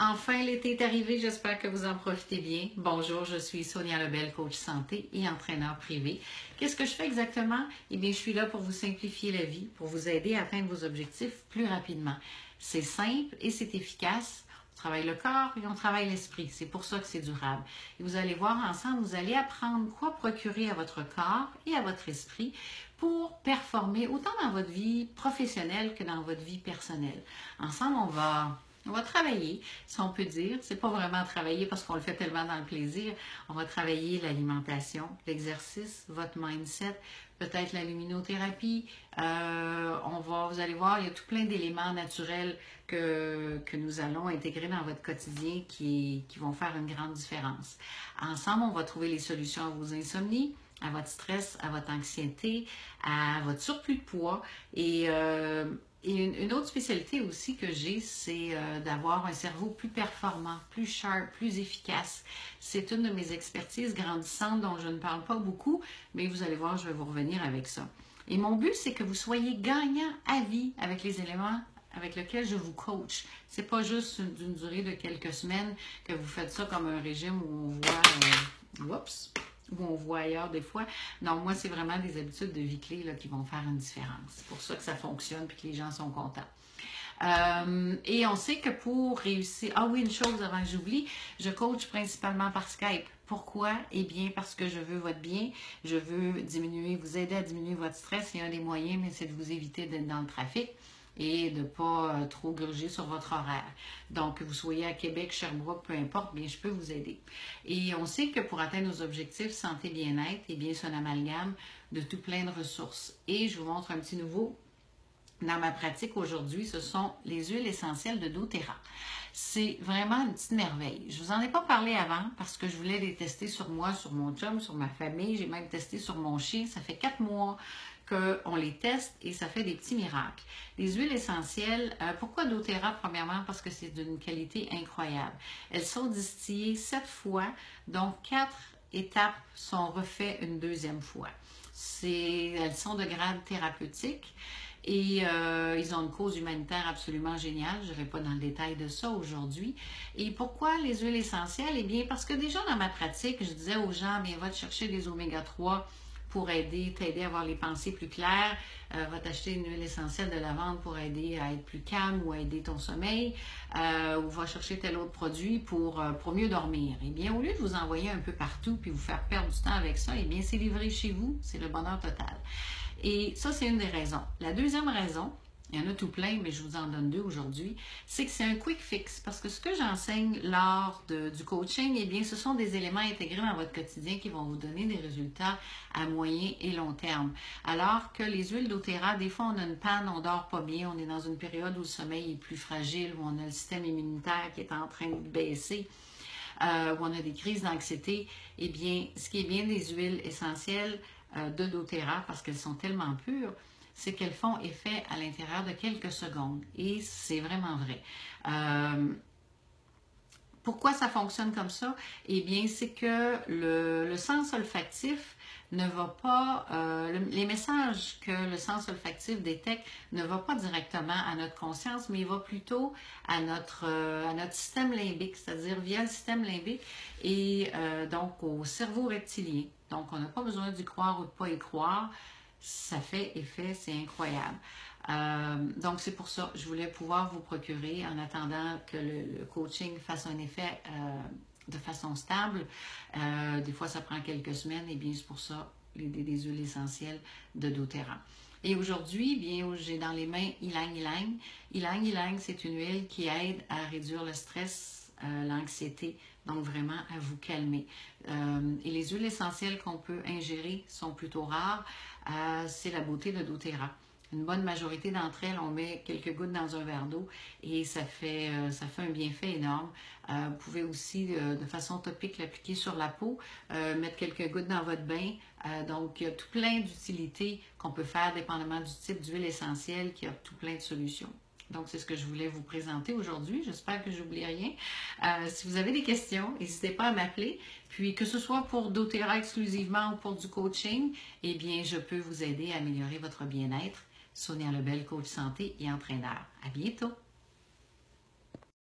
Enfin, l'été est arrivé, j'espère que vous en profitez bien. Bonjour, je suis Sonia Lebel, coach santé et entraîneur privé. Qu'est-ce que je fais exactement? Eh bien, je suis là pour vous simplifier la vie, pour vous aider à atteindre vos objectifs plus rapidement. C'est simple et c'est efficace. On travaille le corps et on travaille l'esprit. C'est pour ça que c'est durable. Et vous allez voir ensemble, vous allez apprendre quoi procurer à votre corps et à votre esprit pour performer autant dans votre vie professionnelle que dans votre vie personnelle. Ensemble, on va travailler, si on peut dire. C'est pas vraiment travailler parce qu'on le fait tellement dans le plaisir. On va travailler l'alimentation, l'exercice, votre mindset, peut-être la luminothérapie. Vous allez voir, il y a tout plein d'éléments naturels que nous allons intégrer dans votre quotidien qui vont faire une grande différence. Ensemble, on va trouver les solutions à vos insomnies, à votre stress, à votre anxiété, à votre surplus de poids et une autre spécialité aussi que j'ai, c'est d'avoir un cerveau plus performant, plus sharp, plus efficace. C'est une de mes expertises grandissantes dont je ne parle pas beaucoup, mais vous allez voir, je vais vous revenir avec ça. Et mon but, c'est que vous soyez gagnant à vie avec les éléments avec lesquels je vous coach. C'est pas juste d'une durée de quelques semaines que vous faites ça comme un régime où on voit ailleurs des fois. Non, moi, c'est vraiment des habitudes de vie clés là, qui vont faire une différence. C'est pour ça que ça fonctionne et que les gens sont contents. Et on sait que pour réussir... Ah oui, une chose avant que j'oublie, je coach principalement par Skype. Pourquoi? Eh bien, parce que je veux votre bien, je veux vous aider à diminuer votre stress. Il y a un des moyens, mais c'est de vous éviter d'être dans le trafic et de ne pas trop gruger sur votre horaire. Donc, que vous soyez à Québec, Sherbrooke, peu importe, bien, je peux vous aider. Et on sait que pour atteindre nos objectifs santé bien-être, eh bien, c'est un amalgame de tout plein de ressources. Et je vous montre un petit nouveau dans ma pratique aujourd'hui, ce sont les huiles essentielles de doTERRA. C'est vraiment une petite merveille. Je vous en ai pas parlé avant parce que je voulais les tester sur moi, sur mon chum, sur ma famille. J'ai même testé sur mon chien. Ça fait 4 mois qu'on les teste et ça fait des petits miracles. Les huiles essentielles, pourquoi doTERRA? Premièrement, parce que c'est d'une qualité incroyable. Elles sont distillées 7 fois, donc 4 étapes sont refaites une deuxième fois. Elles sont de grade thérapeutique. Et ils ont une cause humanitaire absolument géniale. Je n'irai pas dans le détail de ça aujourd'hui. Et pourquoi les huiles essentielles? Eh bien, parce que déjà dans ma pratique, je disais aux gens, bien, va te chercher des oméga 3 pour t'aider à avoir les pensées plus claires. Va t'acheter une huile essentielle de lavande pour aider à être plus calme ou à aider ton sommeil. Ou va chercher tel autre produit pour mieux dormir. Eh bien, au lieu de vous envoyer un peu partout puis vous faire perdre du temps avec ça, eh bien, c'est livré chez vous. C'est le bonheur total. Et ça, c'est une des raisons. La deuxième raison, il y en a tout plein, mais je vous en donne 2 aujourd'hui, c'est que c'est un quick fix. Parce que ce que j'enseigne lors du coaching, eh bien, ce sont des éléments intégrés dans votre quotidien qui vont vous donner des résultats à moyen et long terme. Alors que les huiles doTERRA, des fois, on a une panne, on dort pas bien, on est dans une période où le sommeil est plus fragile, où on a le système immunitaire qui est en train de baisser, où on a des crises d'anxiété. Eh bien, ce qui est bien des huiles essentielles, de doTERRA, parce qu'elles sont tellement pures, c'est qu'elles font effet à l'intérieur de quelques secondes. Et c'est vraiment vrai. Pourquoi ça fonctionne comme ça? Eh bien, c'est que le sens olfactif ne va pas, les messages que le sens olfactif détecte ne va pas directement à notre conscience, mais il va plutôt à notre système limbique, c'est-à-dire via le système limbique et donc au cerveau reptilien. Donc, on n'a pas besoin d'y croire ou de ne pas y croire. Ça fait effet, c'est incroyable. Donc, c'est pour ça que je voulais pouvoir vous procurer en attendant que le coaching fasse un effet de façon stable. Des fois, ça prend quelques semaines et bien c'est pour ça des huiles essentielles de doTERRA. Et aujourd'hui, bien, j'ai dans les mains Ylang Ylang. Ylang Ylang, c'est une huile qui aide à réduire le stress, l'anxiété, donc vraiment à vous calmer. Et les huiles essentielles qu'on peut ingérer sont plutôt rares. C'est la beauté de doTERRA. Une bonne majorité d'entre elles, on met quelques gouttes dans un verre d'eau et ça fait un bienfait énorme. Vous pouvez aussi, de façon topique, l'appliquer sur la peau, mettre quelques gouttes dans votre bain. Donc, il y a tout plein d'utilités qu'on peut faire dépendamment du type d'huile essentielle, qui a tout plein de solutions. Donc, c'est ce que je voulais vous présenter aujourd'hui. J'espère que je n'oublie rien. Si vous avez des questions, n'hésitez pas à m'appeler. Puis, que ce soit pour doTERRA exclusivement ou pour du coaching, eh bien, je peux vous aider à améliorer votre bien-être. Sonia Lebel, coach santé et entraîneur. À bientôt!